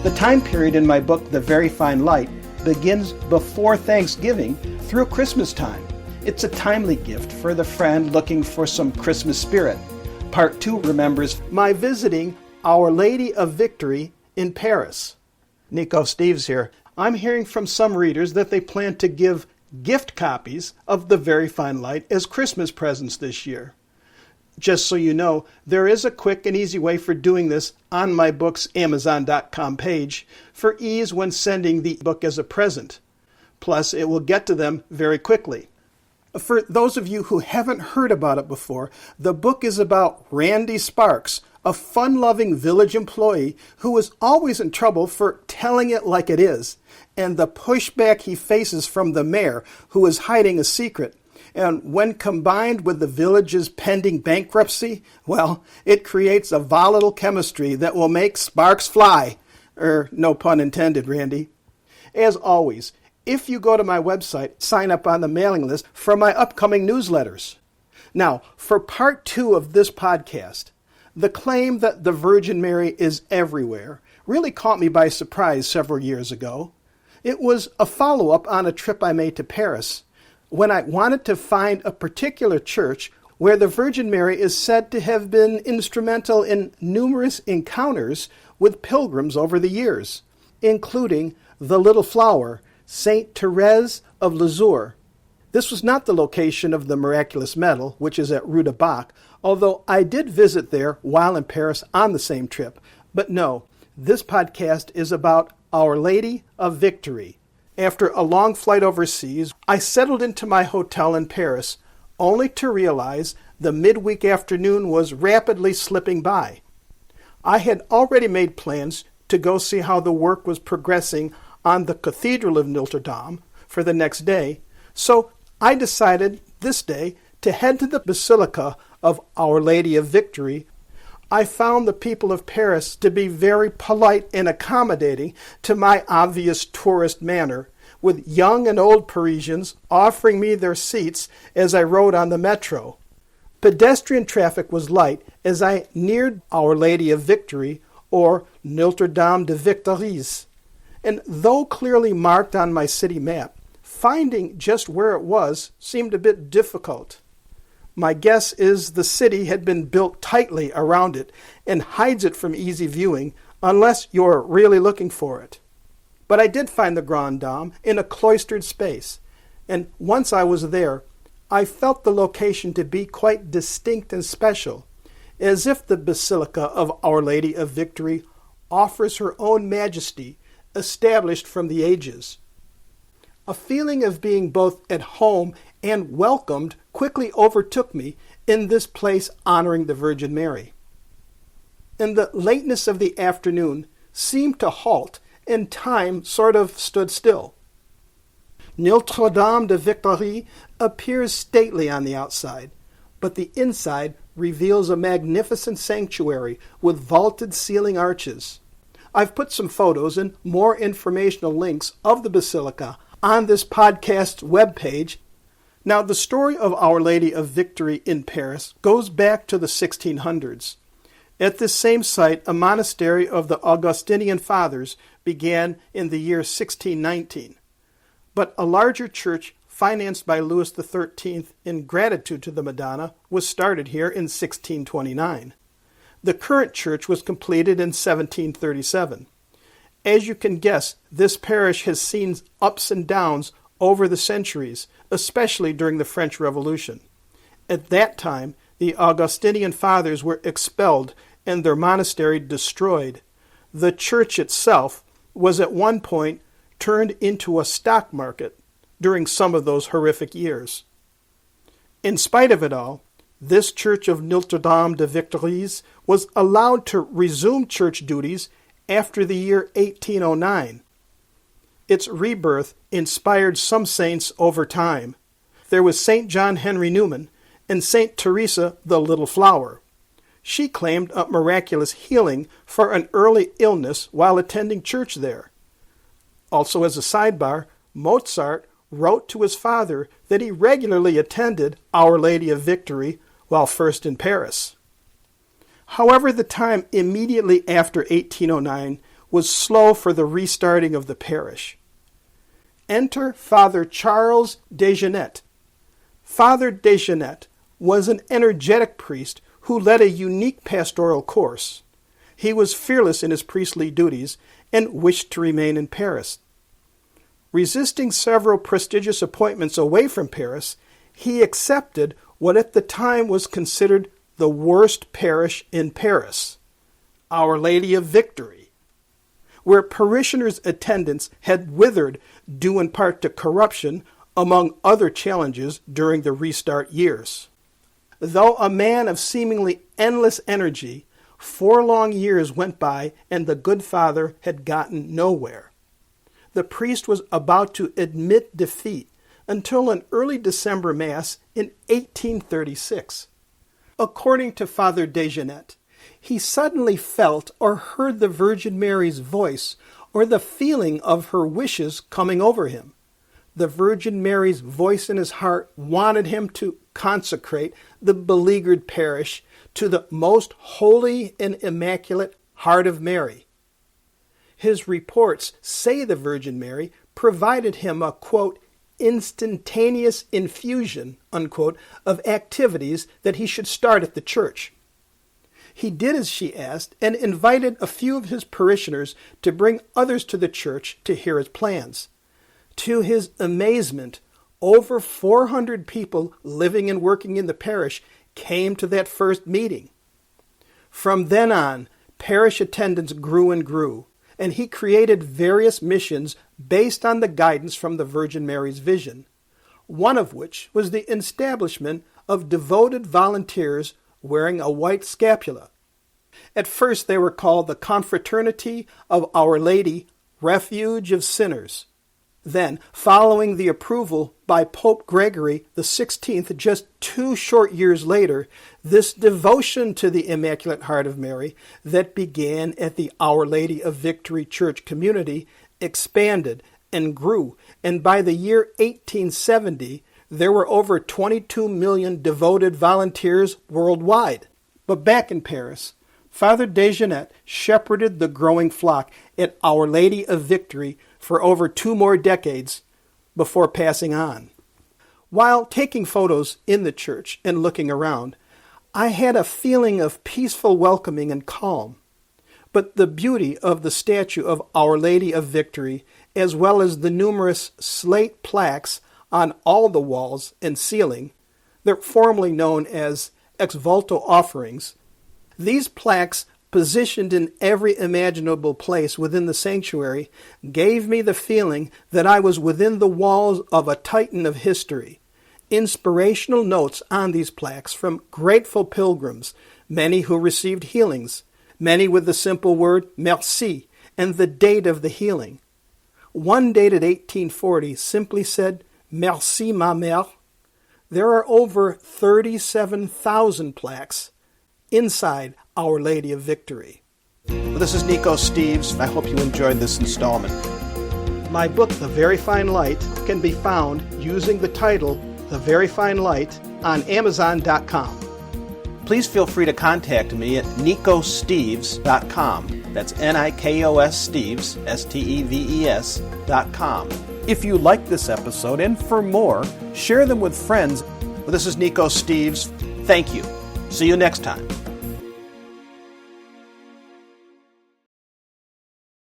The time period in my book, The Very Fine Light, begins before Thanksgiving through Christmas time. It's a timely gift for the friend looking for some Christmas spirit. Part 2 remembers my visiting Our Lady of Victory in Paris. Nico Steves here. I'm hearing from some readers that they plan to give gift copies of The Very Fine Light as Christmas presents this year. Just so you know, there is a quick and easy way for doing this on my book's Amazon.com page for ease when sending the book as a present. Plus, it will get to them very quickly. For those of you who haven't heard about it before, the book is about Randy Sparks, a fun-loving village employee who is always in trouble for telling it like it is, and the pushback he faces from the mayor, who is hiding a secret. And when combined with the village's pending bankruptcy, well, it creates a volatile chemistry that will make sparks fly. No pun intended, Randy. As always, if you go to my website, sign up on the mailing list for my upcoming newsletters. Now, for part 2 of this podcast, the claim that the Virgin Mary is everywhere really caught me by surprise several years ago. It was a follow-up on a trip I made to Paris, when I wanted to find a particular church where the Virgin Mary is said to have been instrumental in numerous encounters with pilgrims over the years, including the Little Flower, Saint Therese of Lisieux. This was not the location of the miraculous medal, which is at Rue de Bac, although I did visit there while in Paris on the same trip. But no, this podcast is about Our Lady of Victory. After a long flight overseas, I settled into my hotel in Paris, only to realize the midweek afternoon was rapidly slipping by. I had already made plans to go see how the work was progressing on the Cathedral of Notre Dame for the next day, so I decided this day to head to the Basilica of Our Lady of Victory. I found the people of Paris to be very polite and accommodating to my obvious tourist manner, with young and old Parisians offering me their seats as I rode on the metro. Pedestrian traffic was light as I neared Our Lady of Victory, or Notre Dame de Victories, and though clearly marked on my city map, finding just where it was seemed a bit difficult. My guess is the city had been built tightly around it and hides it from easy viewing unless you're really looking for it. But I did find the Grande Dame in a cloistered space, and once I was there, I felt the location to be quite distinct and special, as if the Basilica of Our Lady of Victory offers her own majesty, established from the ages. A feeling of being both at home and welcomed quickly overtook me in this place honoring the Virgin Mary. And the lateness of the afternoon seemed to halt, and time sort of stood still. Notre Dame de Victory appears stately on the outside, but the inside reveals a magnificent sanctuary with vaulted ceiling arches. I've put some photos and more informational links of the Basilica on this podcast's webpage. Now, the story of Our Lady of Victory in Paris goes back to the 1600s. At this same site, a monastery of the Augustinian Fathers began in the year 1619. But a larger church, financed by Louis XIII in gratitude to the Madonna, was started here in 1629. The current church was completed in 1737. As you can guess, this parish has seen ups and downs over the centuries, especially during the French Revolution. At that time, the Augustinian Fathers were expelled and their monastery destroyed. The church itself was at one point turned into a stock market during some of those horrific years. In spite of it all, this church of Notre Dame de Victories was allowed to resume church duties after the year 1809. Its rebirth inspired some saints over time. There was St. John Henry Newman and St. Teresa the Little Flower. She claimed a miraculous healing for an early illness while attending church there. Also, as a sidebar, Mozart wrote to his father that he regularly attended Our Lady of Victory while first in Paris. However, the time immediately after 1809 was slow for the restarting of the parish. Enter Father Charles Desgenet. Father Desgenet was an energetic priest who led a unique pastoral course. He was fearless in his priestly duties and wished to remain in Paris. Resisting several prestigious appointments away from Paris, he accepted what at the time was considered the worst parish in Paris, Our Lady of Victory, where parishioners' attendance had withered due in part to corruption, among other challenges during the restart years. Though a man of seemingly endless energy, 4 long years went by and the good father had gotten nowhere. The priest was about to admit defeat until an early December Mass in 1836. According to Father Desgenet, he suddenly felt or heard the Virgin Mary's voice or the feeling of her wishes coming over him. The Virgin Mary's voice in his heart wanted him to consecrate the beleaguered parish to the most holy and immaculate Heart of Mary. His reports say the Virgin Mary provided him a, quote, instantaneous infusion, unquote, of activities that he should start at the church. He did as she asked and invited a few of his parishioners to bring others to the church to hear his plans. To his amazement, over 400 people living and working in the parish came to that first meeting. From then on, parish attendance grew and grew, and he created various missions based on the guidance from the Virgin Mary's vision, one of which was the establishment of devoted volunteers wearing a white scapula. At first they were called the Confraternity of Our Lady, Refuge of Sinners. Then, following the approval by Pope Gregory XVI just 2 short years later, this devotion to the Immaculate Heart of Mary that began at the Our Lady of Victory Church community expanded and grew, and by the year 1870, there were over 22 million devoted volunteers worldwide. But back in Paris, Father Desgenet shepherded the growing flock at Our Lady of Victory for over 2 more decades before passing on. While taking photos in the church and looking around, I had a feeling of peaceful welcoming and calm. But the beauty of the statue of Our Lady of Victory, as well as the numerous slate plaques on all the walls and ceiling, they're formerly known as ex voto offerings, these plaques positioned in every imaginable place within the sanctuary gave me the feeling that I was within the walls of a titan of history. Inspirational notes on these plaques from grateful pilgrims, many who received healings, many with the simple word merci and the date of the healing. One dated 1840 simply said, Merci ma mère. There are over 37,000 plaques inside Our Lady of Victory. Well, this is Nico Steves. I hope you enjoyed this installment. My book, The Very Fine Light, can be found using the title, The Very Fine Light, on Amazon.com. Please feel free to contact me at nicosteves.com. That's Nikos Steves, Steves.com. If you like this episode, and for more, share them with friends. Well, this is Nico Steves. Thank you. See you next time.